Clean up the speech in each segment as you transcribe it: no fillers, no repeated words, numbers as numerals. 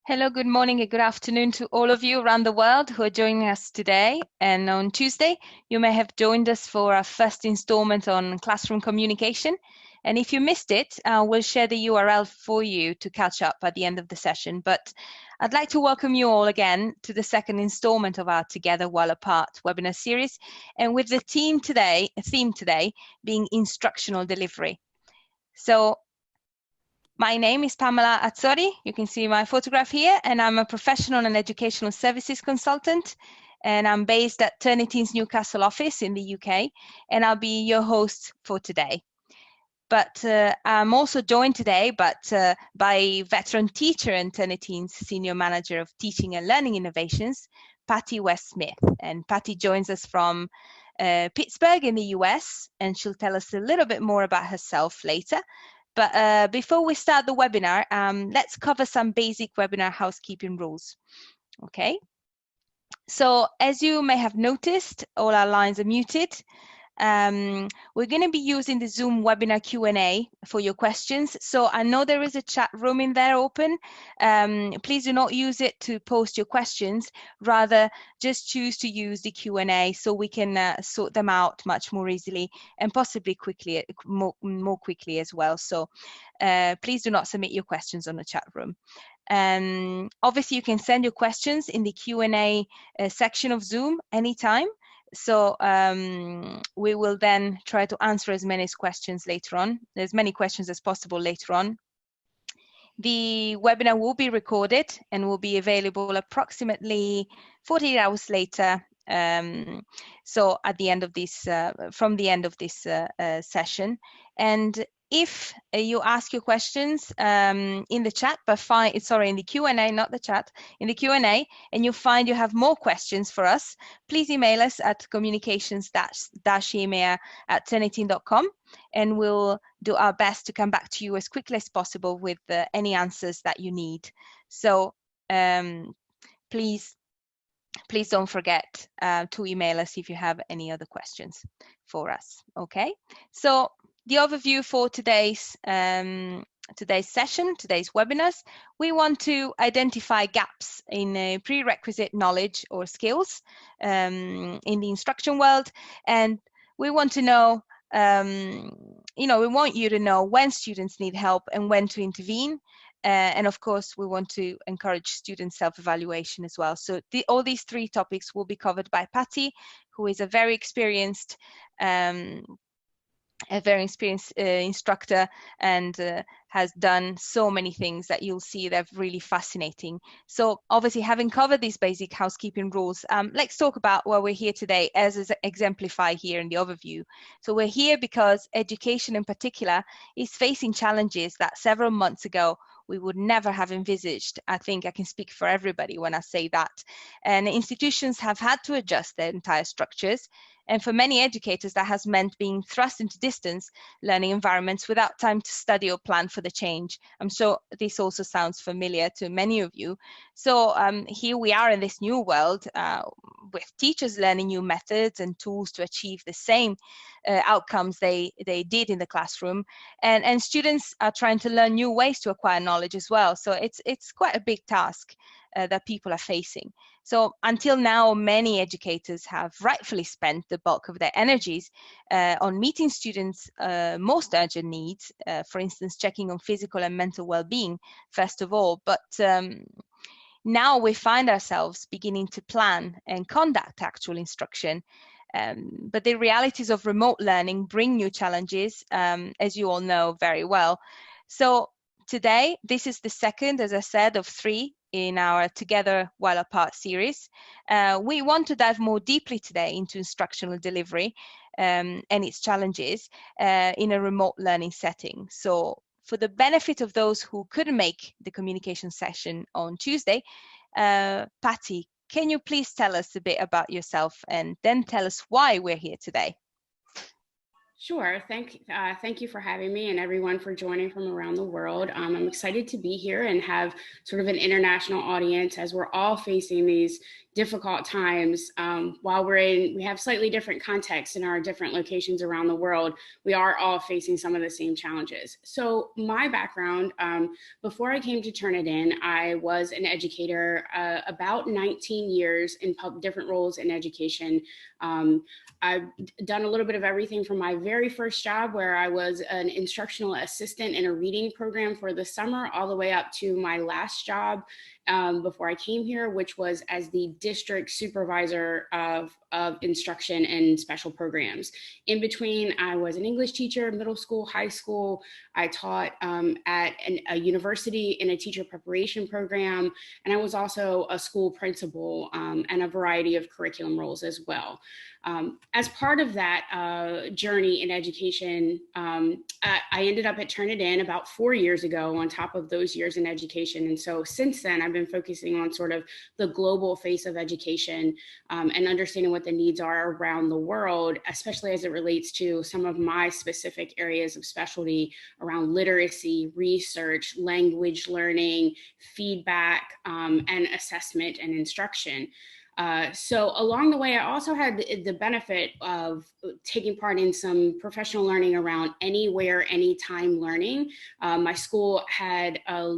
Hello, good morning and good afternoon to all of you around the world who are joining us today. And on Tuesday, you may have joined us for our first installment on classroom communication. And if you missed it, we'll share the URL for you to catch up at the end of the session. But I'd like to welcome you all again to the second installment of our Together While Apart webinar series. And with the theme today being instructional delivery. So my name is Pamela Azzori. You can see my photograph here, and I'm a professional and educational services consultant. And I'm based at Turnitin's Newcastle office in the UK, and I'll be your host for today. But I'm also joined today by veteran teacher and Turnitin's Senior Manager of Teaching and Learning Innovations, Patty West-Smith. And Patty joins us from Pittsburgh in the US, and she'll tell us a little bit more about herself later. But before we start the webinar, let's cover some basic webinar housekeeping rules. Okay. So as you may have noticed, all our lines are muted. We're going to be using the Zoom webinar Q&A for your questions. So I know there is a chat room in there open. Please do not use it to post your questions. Rather, just choose to use the Q&A so we can sort them out much more easily and possibly quickly, more quickly as well. So please do not submit your questions on the chat room. Obviously, you can send your questions in the Q&A section of Zoom anytime. So we will then try to answer as many questions later on, as many questions as possible later on. The webinar will be recorded and will be available approximately 48 hours later. So at the end of this, from the end of this session. And if you ask your questions in the chat, in the Q&A, not the chat, in the Q&A, and you find you have more questions for us, please email us at communications-email@turnitin.com, and we'll do our best to come back to you as quickly as possible with any answers that you need. So please don't forget to email us if you have any other questions for us. Okay, so the overview for today's session, today's webinars, we want to identify gaps in prerequisite knowledge or skills in the instruction world, and we want to know, we want you to know when students need help and when to intervene. And of course, we want to encourage student self-evaluation as well. So all these three topics will be covered by Patty, who is a very experienced instructor and has done so many things that you'll see they're really fascinating. So obviously, having covered these basic housekeeping rules, let's talk about why we're here today, as is exemplified here in the overview. So we're here because education in particular is facing challenges that several months ago we would never have envisaged. I think I can speak for everybody when I say that. And institutions have had to adjust their entire structures. And for many educators, that has meant being thrust into distance learning environments without time to study or plan for the change. I'm sure this also sounds familiar to many of you. So here we are in this new world with teachers learning new methods and tools to achieve the same outcomes they did in the classroom. And students are trying to learn new ways to acquire knowledge as well. So it's quite a big task that people are facing. So until now, many educators have rightfully spent the bulk of their energies on meeting students' most urgent needs, for instance, checking on physical and mental well-being, first of all. But now we find ourselves beginning to plan and conduct actual instruction. But the realities of remote learning bring new challenges, as you all know very well. So today, this is the second, as I said, of three in our Together While Apart series. We want to dive more deeply today into instructional delivery and its challenges in a remote learning setting. So for the benefit of those who couldn't make the communication session on Tuesday, Patty, can you please tell us a bit about yourself and then tell us why we're here today? Sure. Thank you for having me and everyone for joining from around the world. I'm excited to be here and have sort of an international audience as we're all facing these difficult times. While we have slightly different contexts in our different locations around the world, we are all facing some of the same challenges. So my background, before I came to Turnitin, I was an educator about 19 years in different roles in education. I've done a little bit of everything from my very first job, where I was an instructional assistant in a reading program for the summer, all the way up to my last job before I came here, which was as the district supervisor of instruction and special programs. In between, I was an English teacher, middle school, high school. I taught at a university in a teacher preparation program, and I was also a school principal and a variety of curriculum roles as well. As part of that journey in education, I ended up at Turnitin about 4 years ago on top of those years in education. And so since then, I've been focusing on sort of the global face of education and understanding what the needs are around the world, especially as it relates to some of my specific areas of specialty around literacy, research, language learning, feedback, and assessment and instruction. So along the way, I also had the benefit of taking part in some professional learning around anywhere, anytime learning. My school had a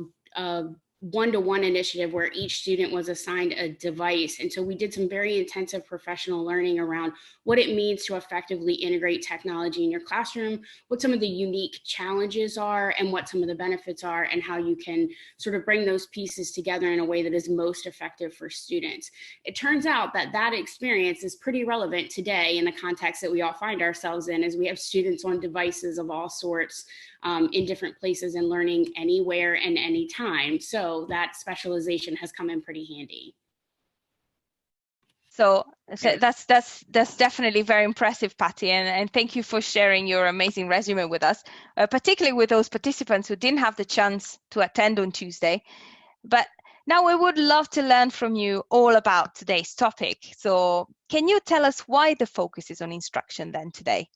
one-to-one initiative where each student was assigned a device. And so we did some very intensive professional learning around what it means to effectively integrate technology in your classroom, what some of the unique challenges are, and what some of the benefits are, and how you can sort of bring those pieces together in a way that is most effective for students. It turns out that that experience is pretty relevant today in the context that we all find ourselves in, as we have students on devices of all sorts in different places and learning anywhere and anytime. So that specialization has come in pretty handy. So that's definitely very impressive, Patty, and thank you for sharing your amazing resume with us, particularly with those participants who didn't have the chance to attend on Tuesday. But now we would love to learn from you all about today's topic. So can you tell us why the focus is on instruction then today?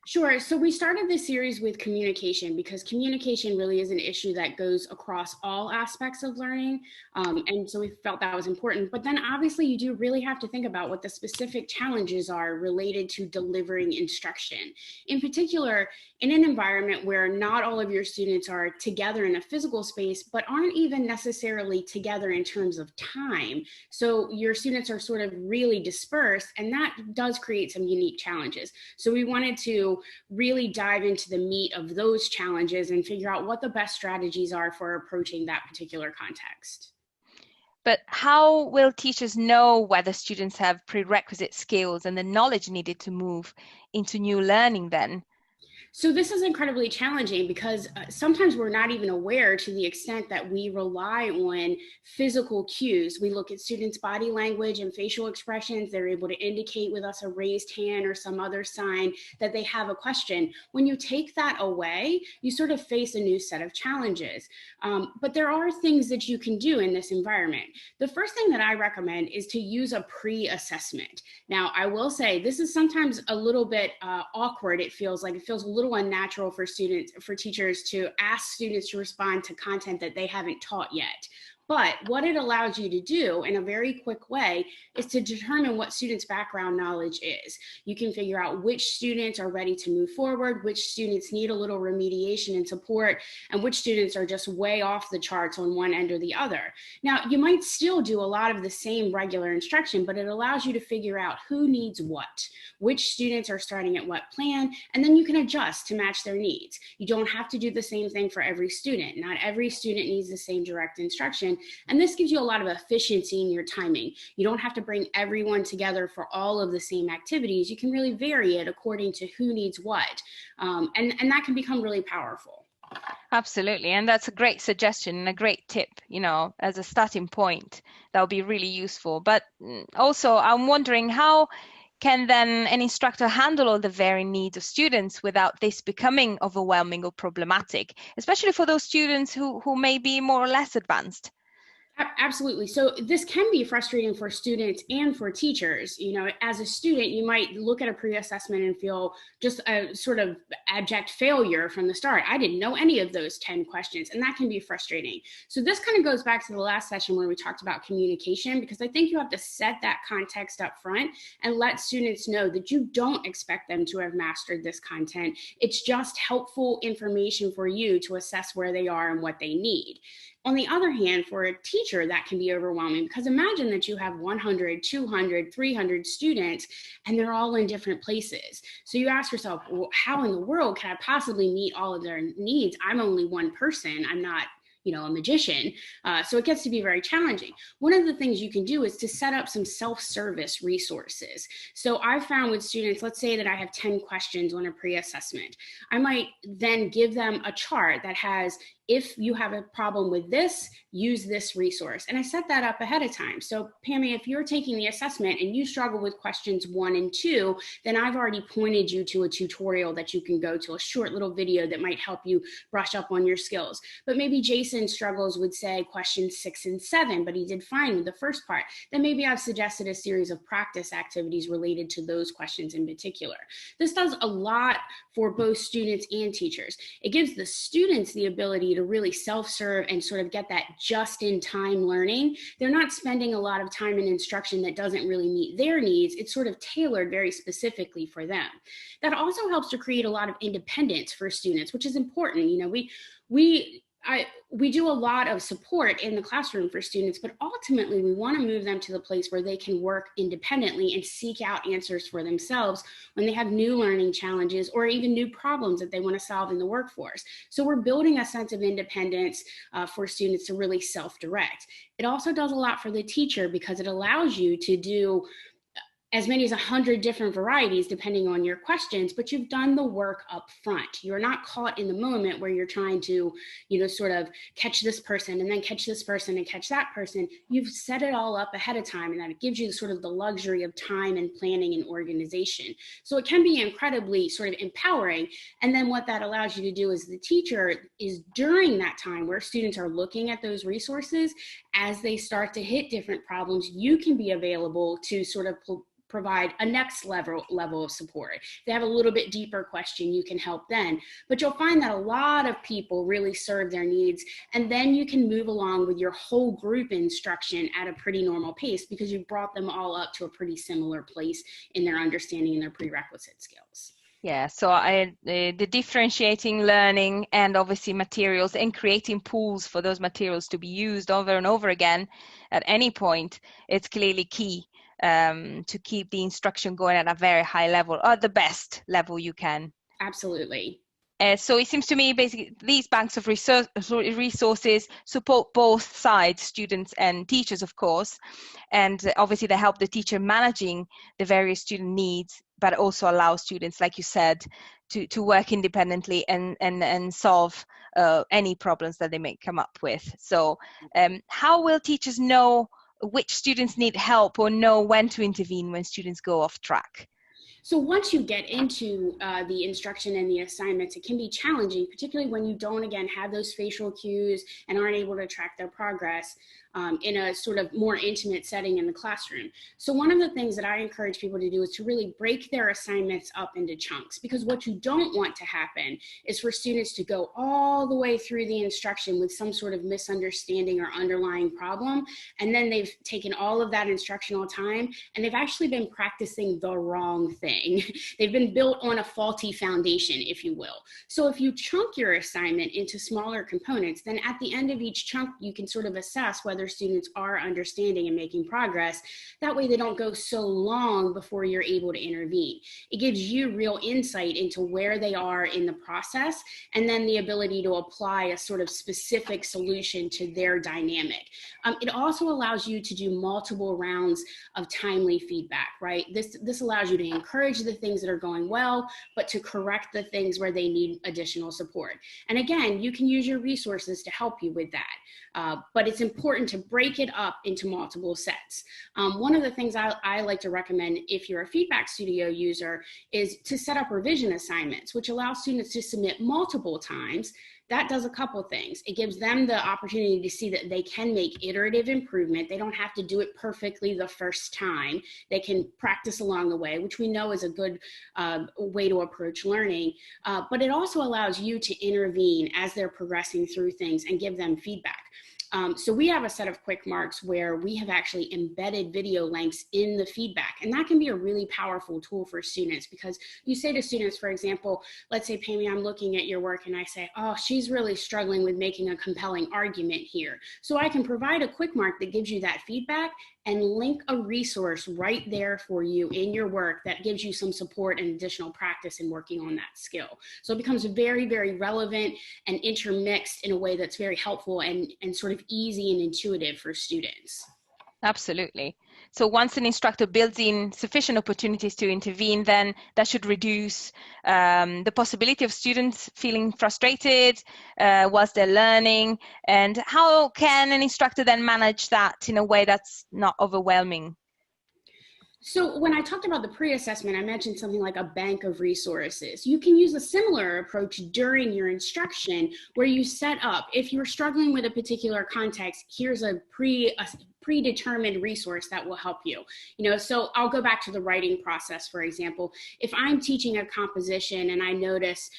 Sure. So we started this series with communication because communication really is an issue that goes across all aspects of learning. And so we felt that was important. But then obviously you do really have to think about what the specific challenges are related to delivering instruction. In particular, in an environment where not all of your students are together in a physical space, but aren't even necessarily together in terms of time. So your students are sort of really dispersed, and that does create some unique challenges. So we wanted to really dive into the meat of those challenges and figure out what the best strategies are for approaching that particular context. But how will teachers know whether students have prerequisite skills and the knowledge needed to move into new learning then? So this is incredibly challenging because sometimes we're not even aware to the extent that we rely on physical cues. We look at students' body language and facial expressions. They're able to indicate with us a raised hand or some other sign that they have a question. When you take that away, you sort of face a new set of challenges. But there are things that you can do in this environment. The first thing that I recommend is to use a pre-assessment. Now, I will say this is sometimes a little bit awkward. It feels a little unnatural for teachers to ask students to respond to content that they haven't taught yet. But what it allows you to do in a very quick way is to determine what students' background knowledge is. You can figure out which students are ready to move forward, which students need a little remediation and support, and which students are just way off the charts on one end or the other. Now, you might still do a lot of the same regular instruction, but it allows you to figure out who needs what, which students are starting at what plan, and then you can adjust to match their needs. You don't have to do the same thing for every student. Not every student needs the same direct instruction. And this gives you a lot of efficiency in your timing. You don't have to bring everyone together for all of the same activities. You can really vary it according to who needs what. And that can become really powerful. Absolutely. And that's a great suggestion and a great tip, as a starting point. That would be really useful. But also, I'm wondering, how can then an instructor handle all the varying needs of students without this becoming overwhelming or problematic, especially for those students who may be more or less advanced? Absolutely. So this can be frustrating for students and for teachers. You know, as a student, you might look at a pre-assessment and feel just a sort of abject failure from the start. I didn't know any of those 10 questions, and that can be frustrating. So this kind of goes back to the last session where we talked about communication, because I think you have to set that context up front and let students know that you don't expect them to have mastered this content. It's just helpful information for you to assess where they are and what they need. On the other hand, for a teacher, that can be overwhelming, because imagine that you have 100, 200, 300 students, and they're all in different places. So you ask yourself, well, how in the world can I possibly meet all of their needs? I'm only one person. I'm not, you know, a magician. So it gets to be very challenging. One of the things you can do is to set up some self-service resources. So I found with students, let's say that I have 10 questions on a pre-assessment. I might then give them a chart that has, if you have a problem with this, use this resource. And I set that up ahead of time. So Pammy, if you're taking the assessment and you struggle with questions 1 and 2, then I've already pointed you to a tutorial that you can go to, a short little video that might help you brush up on your skills. But maybe Jason struggles with, say, questions 6 and 7, but he did fine with the first part. Then maybe I've suggested a series of practice activities related to those questions in particular. This does a lot for both students and teachers. It gives the students the ability to really self-serve and sort of get that just-in-time learning. They're not spending a lot of time in instruction that doesn't really meet their needs. It's sort of tailored very specifically for them. That also helps to create a lot of independence for students, which is important. You know, we do a lot of support in the classroom for students, but ultimately we want to move them to the place where they can work independently and seek out answers for themselves when they have new learning challenges or even new problems that they want to solve in the workforce. So we're building a sense of independence for students to really self-direct. It also does a lot for the teacher, because it allows you to do as many as 100 different varieties depending on your questions, but you've done the work up front. You're not caught in the moment where you're trying to, you know, sort of catch this person and then catch this person and catch that person. You've set it all up ahead of time, and that it gives you sort of the luxury of time and planning and organization. So it can be incredibly sort of empowering. And then what that allows you to do as the teacher is, during that time where students are looking at those resources, as they start to hit different problems, you can be available to sort of provide a next level of support. If they have a little bit deeper question, you can help then. But you'll find that a lot of people really serve their needs, and then you can move along with your whole group instruction at a pretty normal pace, because you brought them all up to a pretty similar place in their understanding and their prerequisite skills. Yeah, so the differentiating learning and obviously materials and creating pools for those materials to be used over and over again at any point, it's clearly key to keep the instruction going at a very high level, or the best level you can. Absolutely. So it seems to me basically these banks of resources support both sides, students and teachers, of course, and obviously they help the teacher managing the various student needs, but also allow students, like you said, to work independently and solve any problems that they may come up with. So how will teachers know which students need help or know when to intervene when students go off track? So once you get into the instruction and the assignments, it can be challenging, particularly when you don't, again, have those facial cues and aren't able to track their progress in a sort of more intimate setting in the classroom. So one of the things that I encourage people to do is to really break their assignments up into chunks, because what you don't want to happen is for students to go all the way through the instruction with some sort of misunderstanding or underlying problem, and then they've taken all of that instructional time and they've actually been practicing the wrong thing. They've been built on a faulty foundation, if you will. So if you chunk your assignment into smaller components, then at the end of each chunk, you can sort of assess whether students are understanding and making progress. That way they don't go so long before you're able to intervene. It gives you real insight into where they are in the process, and then the ability to apply a sort of specific solution to their dynamic. It also allows you to do multiple rounds of timely feedback, right? This allows you to encourage the things that are going well, but to correct the things where they need additional support. And again, you can use your resources to help you with that. But it's important to break it up into multiple sets. One of the things I like to recommend if you're a Feedback Studio user is to set up revision assignments, which allow students to submit multiple times, that does a couple things. It gives them the opportunity to see that they can make iterative improvement. They don't have to do it perfectly the first time. They can practice along the way, which we know is a good way to approach learning. But it also allows you to intervene as they're progressing through things and give them feedback. So we have a set of quick marks where we have actually embedded video links in the feedback. And that can be a really powerful tool for students, because you say to students, for example, let's say, Pammy, I'm looking at your work and I say, oh, she's really struggling with making a compelling argument here. So I can provide a quick mark that gives you that feedback and link a resource right there for you in your work that gives you some support and additional practice in working on that skill. So it becomes very, very relevant and intermixed in a way that's very helpful and sort of easy and intuitive for students. Absolutely. So once an instructor builds in sufficient opportunities to intervene, then that should reduce the possibility of students feeling frustrated whilst they're learning. And how can an instructor then manage that in a way that's not overwhelming? So when I talked about the pre-assessment, I mentioned something like a bank of resources. You can use a similar approach during your instruction, where you set up, if you're struggling with a particular context, here's a predetermined resource that will help you. So I'll go back to the writing process, for example. If I'm teaching a composition and I notice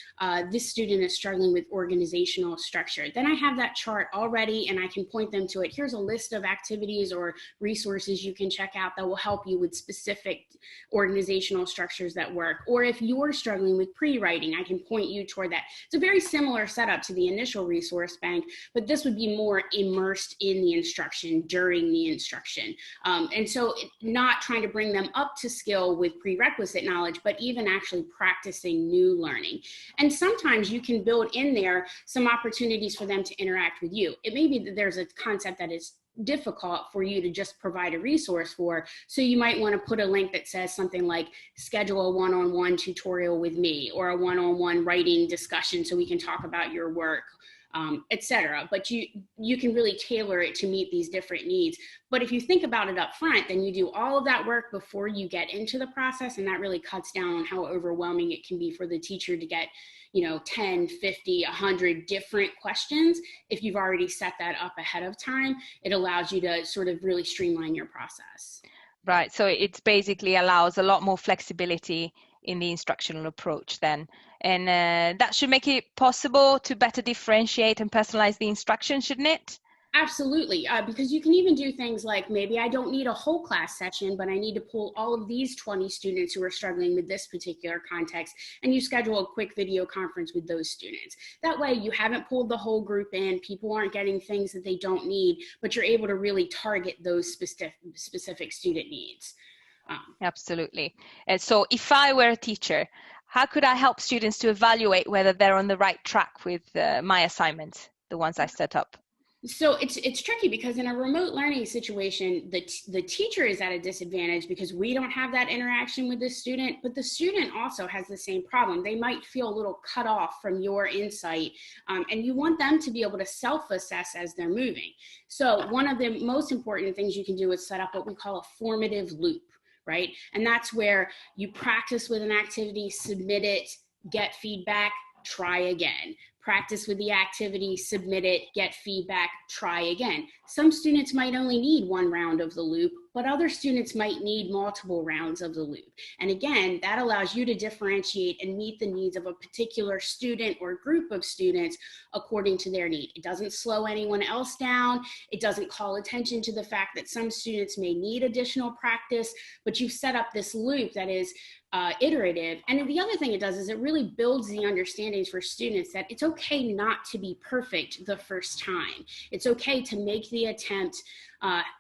this student is struggling with organizational structure, then I have that chart already and I can point them to it. Here's a list of activities or resources you can check out that will help you with specific organizational structures that work. Or if you're struggling with pre-writing, I can point you toward that. It's a very similar setup to the initial resource bank, but this would be more immersed in the instruction during the instruction. And so not trying to bring them up to skill with prerequisite knowledge, but even actually practicing new learning. And sometimes you can build in there some opportunities for them to interact with you. It may be that there's a concept that is difficult for you to just provide a resource for. So you might want to put a link that says something like schedule a one-on-one tutorial with me, or a one-on-one writing discussion so we can talk about your work, etc. But you can really tailor it to meet these different needs. But if you think about it up front, then you do all of that work before you get into the process, and that really cuts down on how overwhelming it can be for the teacher to get 10, 50, 100 different questions. If you've already set that up ahead of time, it allows you to sort of really streamline your process. Right, so it basically allows a lot more flexibility in the instructional approach then. And that should make it possible to better differentiate and personalize the instruction, shouldn't it? Absolutely, because you can even do things like, maybe I don't need a whole class session, but I need to pull all of these 20 students who are struggling with this particular context, and you schedule a quick video conference with those students. That way you haven't pulled the whole group in, people aren't getting things that they don't need, but you're able to really target those specific student needs. Absolutely. And so if I were a teacher, how could I help students to evaluate whether they're on the right track with my assignments, the ones I set up? So it's tricky, because in a remote learning situation, the teacher is at a disadvantage because we don't have that interaction with the student, but the student also has the same problem. They might feel a little cut off from your insight, and you want them to be able to self-assess as they're moving. So one of the most important things you can do is set up what we call a formative loop, right? And that's where you practice with an activity, submit it, get feedback, try again. Practice with the activity, submit it, get feedback, try again. Some students might only need one round of the loop, but other students might need multiple rounds of the loop. And again, that allows you to differentiate and meet the needs of a particular student or group of students according to their need. It doesn't slow anyone else down. It doesn't call attention to the fact that some students may need additional practice, but you've set up this loop that is iterative. And the other thing it does is it really builds the understandings for students that it's okay not to be perfect the first time. It's okay to make the attempt,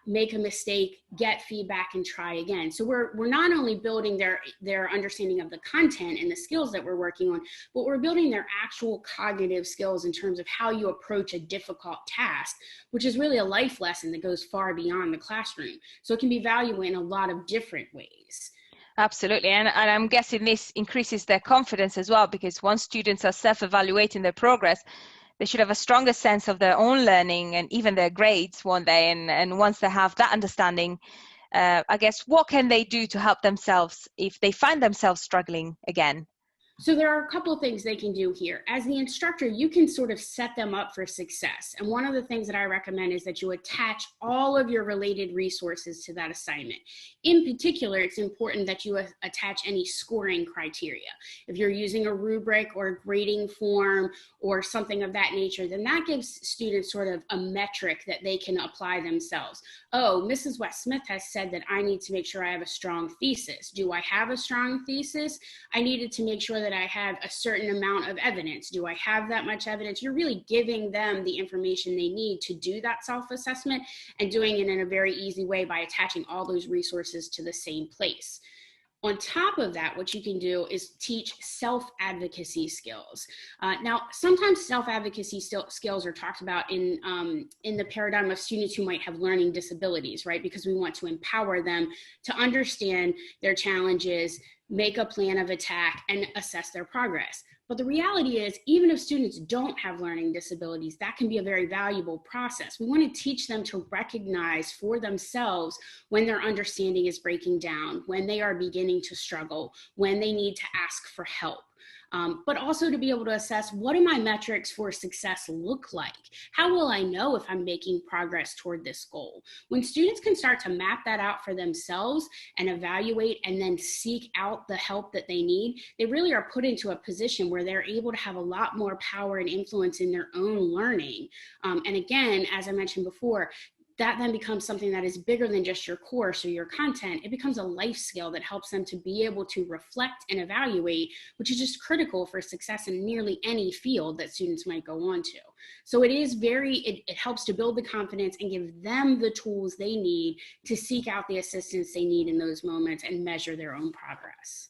make a mistake, get feedback, and try again. So we're not only building their understanding of the content and the skills that we're working on, but we're building their actual cognitive skills in terms of how you approach a difficult task, which is really a life lesson that goes far beyond the classroom. So it can be valuable in a lot of different ways. Absolutely. And I'm guessing this increases their confidence as well, because once students are self-evaluating their progress, they should have a stronger sense of their own learning and even their grades, won't they? And once they have that understanding, I guess, what can they do to help themselves if they find themselves struggling again? So there are a couple of things they can do here. As the instructor, you can sort of set them up for success. And one of the things that I recommend is that you attach all of your related resources to that assignment. In particular, it's important that you attach any scoring criteria. If you're using a rubric or a grading form or something of that nature, then that gives students sort of a metric that they can apply themselves. Oh, Mrs. West-Smith has said that I need to make sure I have a strong thesis. Do I have a strong thesis? I needed to make sure that I have a certain amount of evidence. Do I have that much evidence? You're really giving them the information they need to do that self-assessment and doing it in a very easy way by attaching all those resources to the same place. On top of that, what you can do is teach self-advocacy skills. Now, sometimes self-advocacy skills are talked about in the paradigm of students who might have learning disabilities, right? Because we want to empower them to understand their challenges, make a plan of attack, and assess their progress. But the reality is, even if students don't have learning disabilities, that can be a very valuable process. We want to teach them to recognize for themselves when their understanding is breaking down, when they are beginning to struggle, when they need to ask for help. But also to be able to assess, what do my metrics for success look like? How will I know if I'm making progress toward this goal? When students can start to map that out for themselves and evaluate and then seek out the help that they need, they really are put into a position where they're able to have a lot more power and influence in their own learning. And again, as I mentioned before, that then becomes something that is bigger than just your course or your content. It becomes a life skill that helps them to be able to reflect and evaluate, which is just critical for success in nearly any field that students might go on to. So it is it helps to build the confidence and give them the tools they need to seek out the assistance they need in those moments and measure their own progress.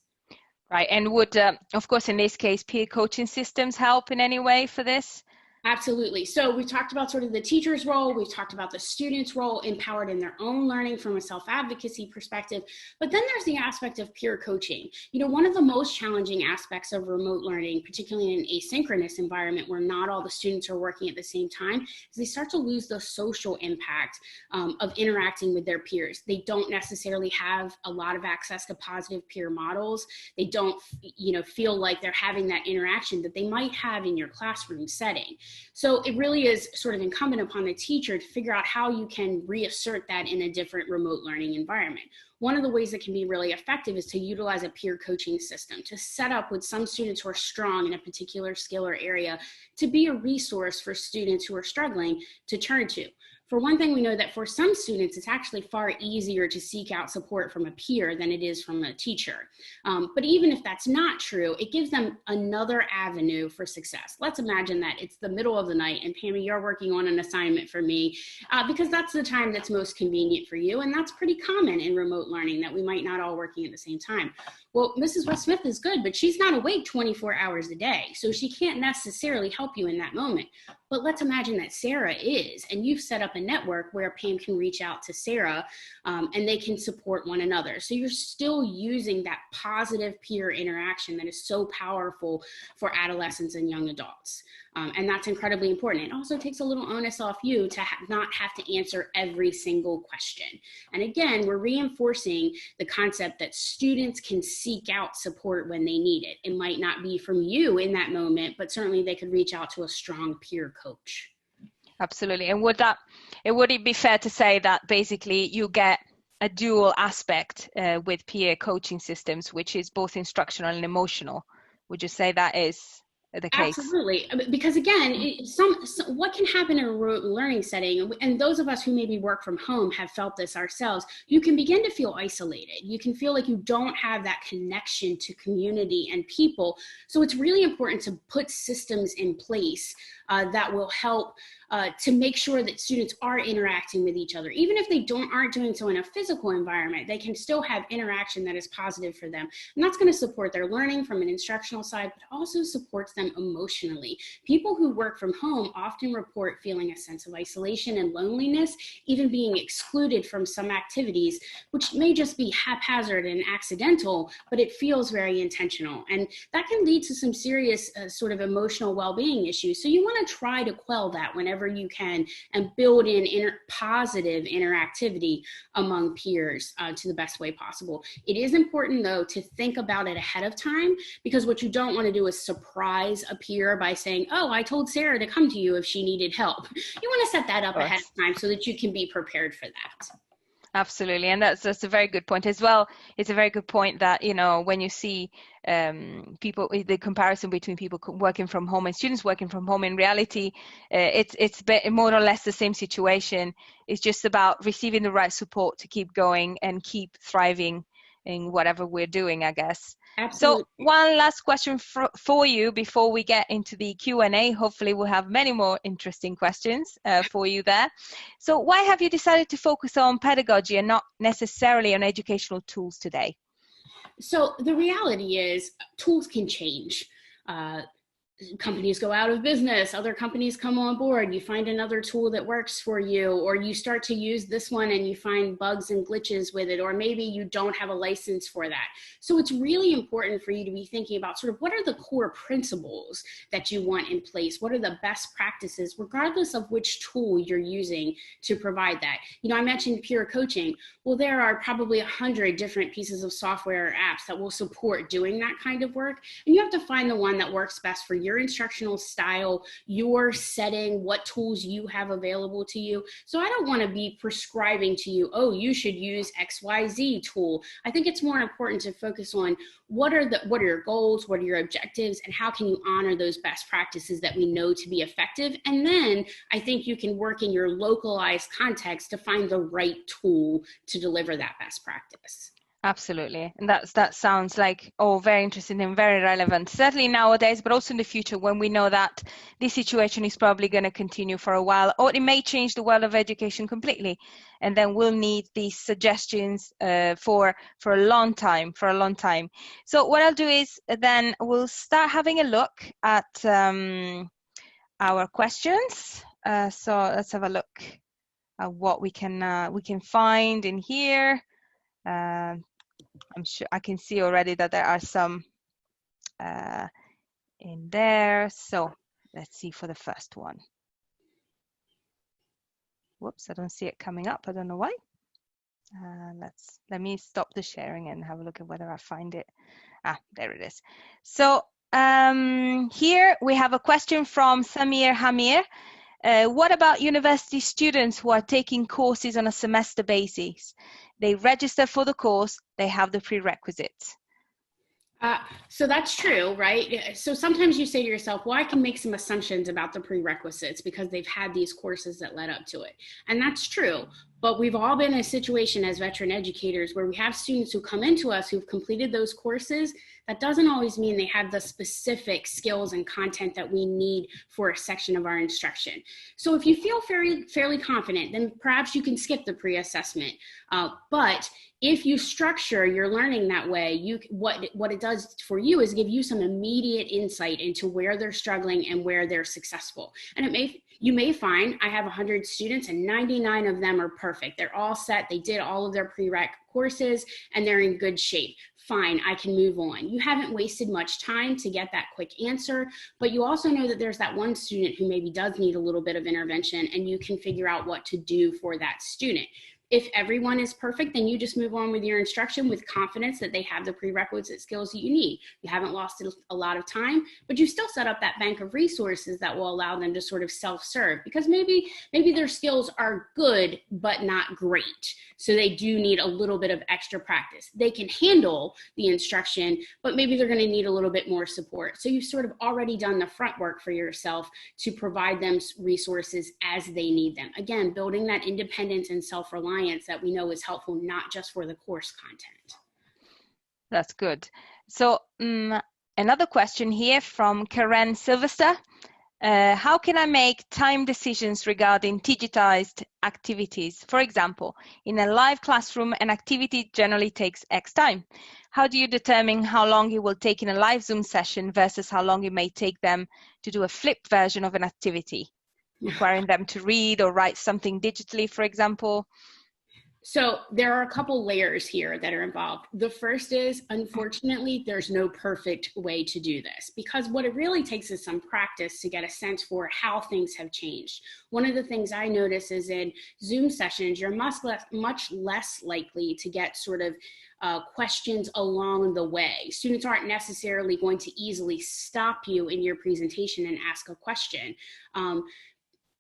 Right, and would, of course, in this case, peer coaching systems help in any way for this? Absolutely. So we talked about sort of the teacher's role. We've talked about the student's role, empowered in their own learning from a self-advocacy perspective. But then there's the aspect of peer coaching. You know, one of the most challenging aspects of remote learning, particularly in an asynchronous environment where not all the students are working at the same time, is they start to lose the social impact of interacting with their peers. They don't necessarily have a lot of access to positive peer models. They don't, feel like they're having that interaction that they might have in your classroom setting. So it really is sort of incumbent upon the teacher to figure out how you can reassert that in a different remote learning environment. One of the ways that can be really effective is to utilize a peer coaching system, to set up with some students who are strong in a particular skill or area to be a resource for students who are struggling to turn to. For one thing, we know that for some students, it's actually far easier to seek out support from a peer than it is from a teacher. But even if that's not true, it gives them another avenue for success. Let's imagine that it's the middle of the night and Pammy, you're working on an assignment for me because that's the time that's most convenient for you. And that's pretty common in remote learning, that we might not all working at the same time. Well, Mrs. West-Smith is good, but she's not awake 24 hours a day. So she can't necessarily help you in that moment. But let's imagine that Sarah is, and you've set up a network where Pam can reach out to Sarah and they can support one another. So you're still using that positive peer interaction that is so powerful for adolescents and young adults. And that's incredibly important. It also takes a little onus off you to not have to answer every single question. And again, we're reinforcing the concept that students can seek out support when they need it. It might not be from you in that moment, but certainly they could reach out to a strong peer coach. Absolutely. And would it be fair to say that basically you get a dual aspect with peer coaching systems, which is both instructional and emotional? Would you say that is the case? Absolutely, because again, what can happen in a remote learning setting, and those of us who maybe work from home have felt this ourselves, you can begin to feel isolated. You can feel like you don't have that connection to community and people. So it's really important to put systems in place that will help to make sure that students are interacting with each other. Even if they aren't doing so in a physical environment, they can still have interaction that is positive for them. And that's going to support their learning from an instructional side, but also supports them emotionally. People who work from home often report feeling a sense of isolation and loneliness, even being excluded from some activities, which may just be haphazard and accidental, but it feels very intentional. And that can lead to some serious sort of emotional well-being issues. So you want to try to quell that whenever wherever you can, and build in positive interactivity among peers to the best way possible. It is important, though, to think about it ahead of time, because what you don't want to do is surprise a peer by saying, oh, I told Sarah to come to you if she needed help. You want to set that up ahead of time so that you can be prepared for that. Absolutely, and that's a very good point as well. It's a very good point that, you know, when you see people, the comparison between people working from home and students working from home, in reality, it's more or less the same situation. It's just about receiving the right support to keep going and keep thriving in whatever we're doing, I guess. Absolutely. So one last question for you before we get into the Q&A. Hopefully we'll have many more interesting questions for you there. So why have you decided to focus on pedagogy and not necessarily on educational tools today? So the reality is tools can change. Companies go out of business, other companies come on board, you find another tool that works for you, or you start to use this one and you find bugs and glitches with it, or maybe you don't have a license for that. So it's really important for you to be thinking about sort of what are the core principles that you want in place? What are the best practices, regardless of which tool you're using to provide that? You know, I mentioned peer coaching. Well, there are probably 100 different pieces of software or apps that will support doing that kind of work. And you have to find the one that works best for your instructional style, your setting, what tools you have available to you. So I don't want to be prescribing to you, oh, you should use XYZ tool. I think it's more important to focus on what are your goals, what are your objectives, and how can you honor those best practices that we know to be effective. And then I think you can work in your localized context to find the right tool to deliver that best practice. Absolutely. And that sounds like, oh, very interesting and very relevant, certainly nowadays, but also in the future when we know that this situation is probably going to continue for a while, or it may change the world of education completely. And then we'll need these suggestions for a long time, So what I'll do is then we'll start having a look at our questions. So let's have a look at what we can find in here. I'm sure I can see already that there are some in there. So let's see for the first one. Whoops, I don't see it coming up. I don't know why. Let me stop the sharing and have a look at whether I find it. There it is. So here we have a question from Samir Hamir. What about university students who are taking courses on a semester basis? They register for the course, they have the prerequisites. So that's true, right? So sometimes you say to yourself, well, I can make some assumptions about the prerequisites because they've had these courses that led up to it. And that's true. But we've all been in a situation as veteran educators where we have students who come into us who've completed those courses. That doesn't always mean they have the specific skills and content that we need for a section of our instruction. So if you feel fairly confident, then perhaps you can skip the pre-assessment. But if you structure your learning that way, what it does for you is give you some immediate insight into where they're struggling and where they're successful. And you may find I have 100 students and 99 of them are perfect. They're all set. They did all of their prereq courses and they're in good shape. Fine, I can move on. You haven't wasted much time to get that quick answer, but you also know that there's that one student who maybe does need a little bit of intervention, and you can figure out what to do for that student. If everyone is perfect, then you just move on with your instruction with confidence that they have the prerequisite skills that you need. You haven't lost a lot of time, but you still set up that bank of resources that will allow them to sort of self-serve, because maybe their skills are good, but not great. So they do need a little bit of extra practice. They can handle the instruction, but maybe they're going to need a little bit more support. So you've sort of already done the front work for yourself to provide them resources as they need them. Again, building that independence and self-reliance that we know is helpful, not just for the course content. That's good. So another question here from Karen Sylvester. How can I make time decisions regarding digitized activities? For example, in a live classroom, an activity generally takes X time. How do you determine how long it will take in a live Zoom session versus how long it may take them to do a flipped version of an activity, requiring them to read or write something digitally, for example? So there are a couple layers here that are involved. The first is, unfortunately, there's no perfect way to do this, because what it really takes is some practice to get a sense for how things have changed. One of the things I notice is in Zoom sessions, you're much less likely to get sort of questions along the way. Students aren't necessarily going to easily stop you in your presentation and ask a question.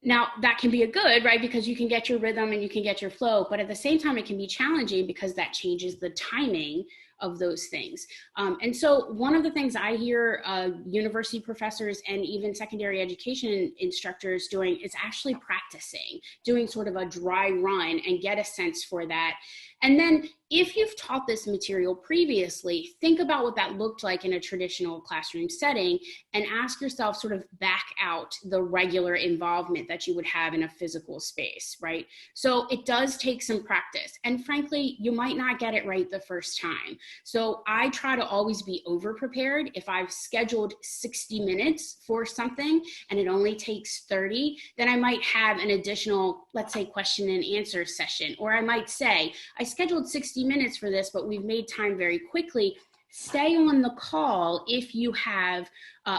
Now, that can be a good, right? Because you can get your rhythm and you can get your flow, but at the same time, it can be challenging because that changes the timing of those things. And so one of the things I hear university professors and even secondary education instructors doing is actually practicing, doing sort of a dry run and get a sense for that. And then if you've taught this material previously, think about what that looked like in a traditional classroom setting and ask yourself, sort of back out the regular involvement that you would have in a physical space, right? So it does take some practice. And frankly, you might not get it right the first time. So I try to always be over-prepared. If I've scheduled 60 minutes for something and it only takes 30, then I might have an additional, let's say, question and answer session. Or I might say, I scheduled 60 minutes for this, but we've made time very quickly. Stay on the call if you have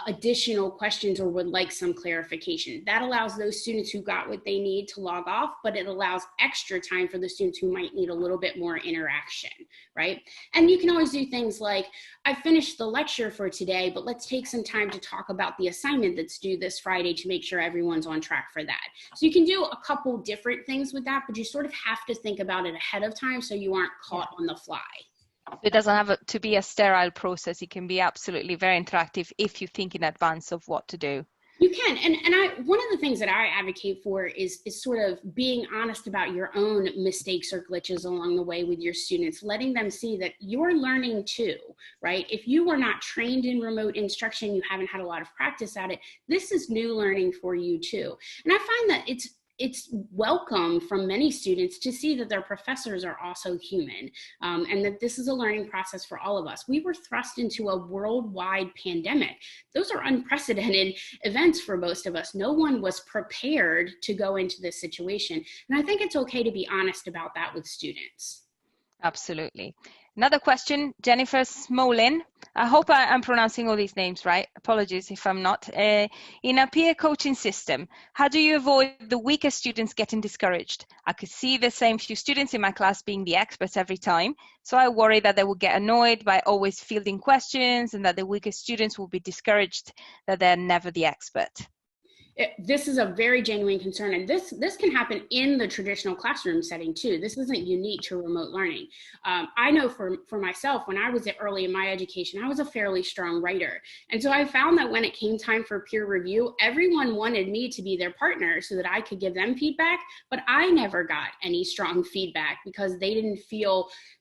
additional questions or would like some clarification. That allows those students who got what they need to log off, but it allows extra time for the students who might need a little bit more interaction, right? And you can always do things like, I finished the lecture for today, but let's take some time to talk about the assignment that's due this Friday to make sure everyone's on track for that. So you can do a couple different things with that, but you sort of have to think about it ahead of time so you aren't caught on the fly. It doesn't have to be a sterile process. It can be absolutely very interactive if you think in advance of what to do. You can, and one of the things that I advocate for is sort of being honest about your own mistakes or glitches along the way with your students, letting them see that you're learning too, right? If you were not trained in remote instruction, you haven't had a lot of practice at it, this is new learning for you too. And I find that it's welcome from many students to see that their professors are also human, and that this is a learning process for all of us. We were thrust into a worldwide pandemic. Those are unprecedented events for most of us. No one was prepared to go into this situation. And I think it's okay to be honest about that with students. Absolutely. Another question, Jennifer Smolin. I hope I'm pronouncing all these names right. Apologies if I'm not. In a peer coaching system, how do you avoid the weaker students getting discouraged? I could see the same few students in my class being the experts every time. So I worry that they will get annoyed by always fielding questions and that the weaker students will be discouraged that they're never the expert. This is a very genuine concern, and this can happen in the traditional classroom setting too. This isn't unique to remote learning. I know for myself, when I was early in my education, I was a fairly strong writer. And so I found that when it came time for peer review, everyone wanted me to be their partner so that I could give them feedback, but I never got any strong feedback because they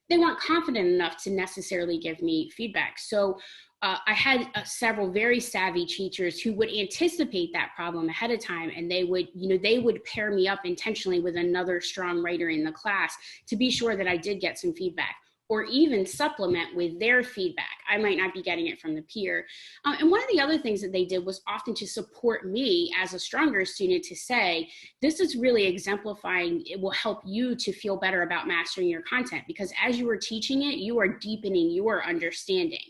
weren't confident enough to necessarily give me feedback. So I had several very savvy teachers who would anticipate that problem ahead of time, and they would pair me up intentionally with another strong writer in the class to be sure that I did get some feedback, or even supplement with their feedback. I might not be getting it from the peer. And one of the other things that they did was often to support me as a stronger student to say, this is really exemplifying, it will help you to feel better about mastering your content, because as you are teaching it, you are deepening your understanding.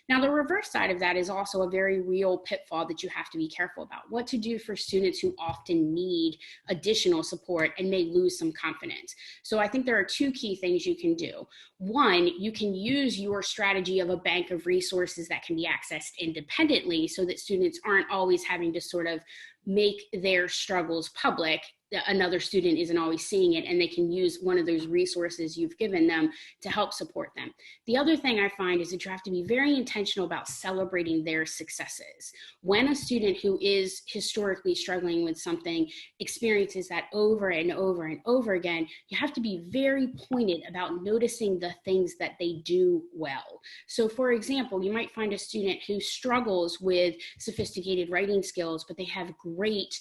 Now, the reverse side of that is also a very real pitfall that you have to be careful about. What to do for students who often need additional support and may lose some confidence. So I think there are two key things you can do. One, you can use your strategy of a bank of resources that can be accessed independently so that students aren't always having to sort of make their struggles public. Another student isn't always seeing it, and they can use one of those resources you've given them to help support them. The other thing I find is that you have to be very intentional about celebrating their successes. When a student who is historically struggling with something experiences that over and over and over again, you have to be very pointed about noticing the things that they do well. So for example, you might find a student who struggles with sophisticated writing skills, but they have great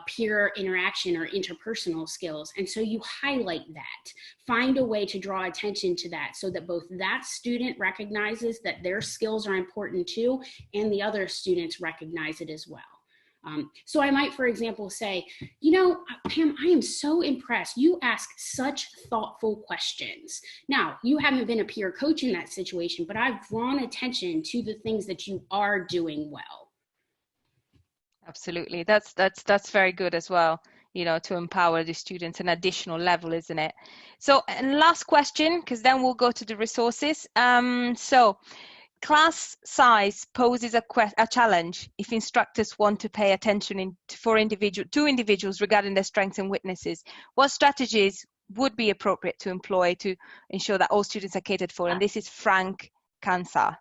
peer interaction or interpersonal skills. And so you highlight that, find a way to draw attention to that so that both that student recognizes that their skills are important too, and the other students recognize it as well. So I might, for example, say, you know, Pam, I am so impressed. You ask such thoughtful questions. Now, you haven't been a peer coach in that situation, but I've drawn attention to the things that you are doing well. Absolutely. That's very good as well, you know, to empower the students an additional level, isn't it? So, and last question, because then we'll go to the resources. So class size poses a challenge if instructors want to pay attention to individuals regarding their strengths and weaknesses. What strategies would be appropriate to employ to ensure that all students are catered for? And this is Frank Kansar.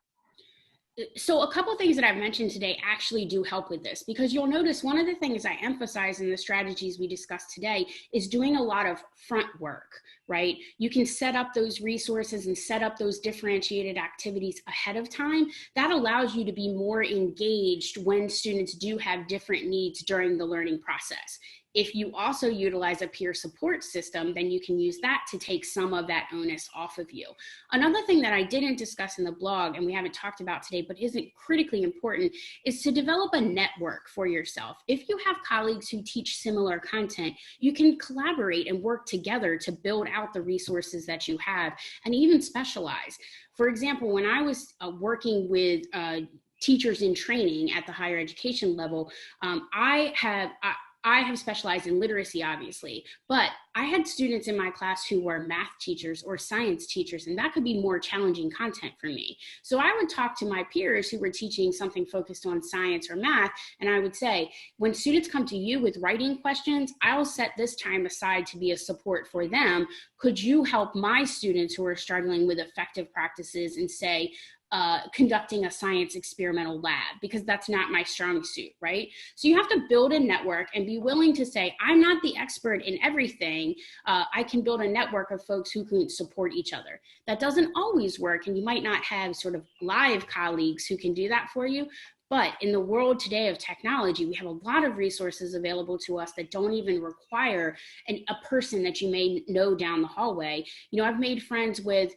So a couple of things that I've mentioned today actually do help with this, because you'll notice one of the things I emphasize in the strategies we discussed today is doing a lot of front work, right? You can set up those resources and set up those differentiated activities ahead of time. That allows you to be more engaged when students do have different needs during the learning process. If you also utilize a peer support system, then you can use that to take some of that onus off of you. Another thing that I didn't discuss in the blog and we haven't talked about today, but isn't critically important, is to develop a network for yourself. If you have colleagues who teach similar content, you can collaborate and work together to build out the resources that you have and even specialize. For example, when I was working with teachers in training at the higher education level, I have specialized in literacy, obviously, but I had students in my class who were math teachers or science teachers, and that could be more challenging content for me. So I would talk to my peers who were teaching something focused on science or math, and I would say, when students come to you with writing questions, I'll set this time aside to be a support for them. Could you help my students who are struggling with effective practices and say, conducting a science experimental lab, because that's not my strong suit, right? So you have to build a network and be willing to say, I'm not the expert in everything. I can build a network of folks who can support each other. That doesn't always work, and you might not have sort of live colleagues who can do that for you. But in the world today of technology, we have a lot of resources available to us that don't even require a person that you may know down the hallway. You know, I've made friends with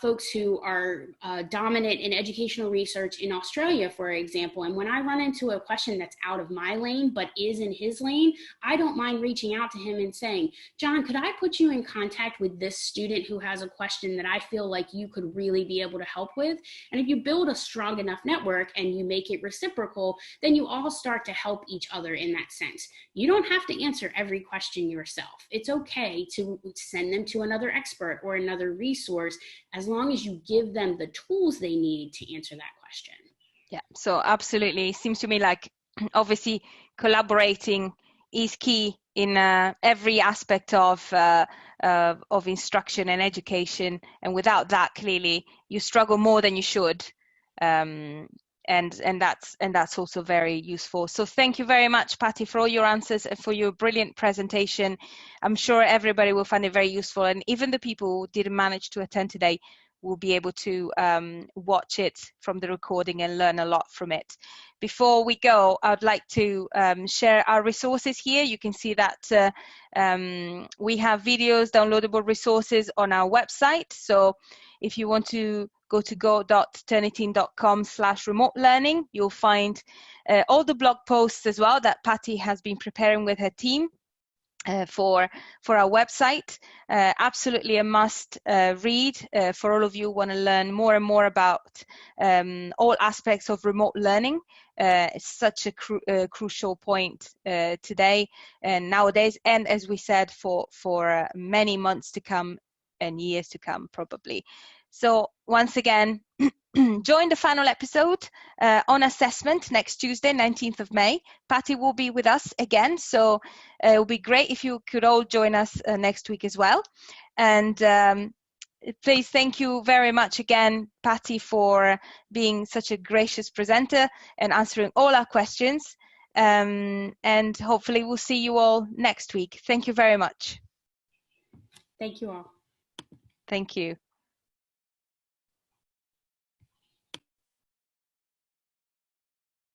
folks who are dominant in educational research in Australia, for example. And when I run into a question that's out of my lane, but is in his lane, I don't mind reaching out to him and saying, John, could I put you in contact with this student who has a question that I feel like you could really be able to help with? And if you build a strong enough network and you make it reciprocal, then you all start to help each other in that sense. You don't have to answer every question yourself. It's okay to send them to another expert or another resource, as long as you give them the tools they need to answer that question. Yeah, so absolutely. It seems to me like obviously collaborating is key in every aspect of instruction and education, and without that, clearly you struggle more than you should. And that's also very useful. So thank you very much, Patty, for all your answers and for your brilliant presentation. I'm sure everybody will find it very useful, and even the people who didn't manage to attend today will be able to watch it from the recording and learn a lot from it. Before we go, I'd like to share our resources here. You can see that we have videos, downloadable resources on our website. So if you want to go to go.turnitin.com/remote learning, you'll find all the blog posts as well that Patty has been preparing with her team for our website. Absolutely a must read for all of you who want to learn more and more about all aspects of remote learning. It's such a crucial point today and nowadays, and as we said, for many months to come and years to come probably. So once again, join the final episode on assessment next Tuesday, 19th of May. Patty will be with us again, so it will be great if you could all join us next week as well. And please, thank you very much again, Patty, for being such a gracious presenter and answering all our questions. And hopefully we'll see you all next week. Thank you very much. Thank you all. Thank you.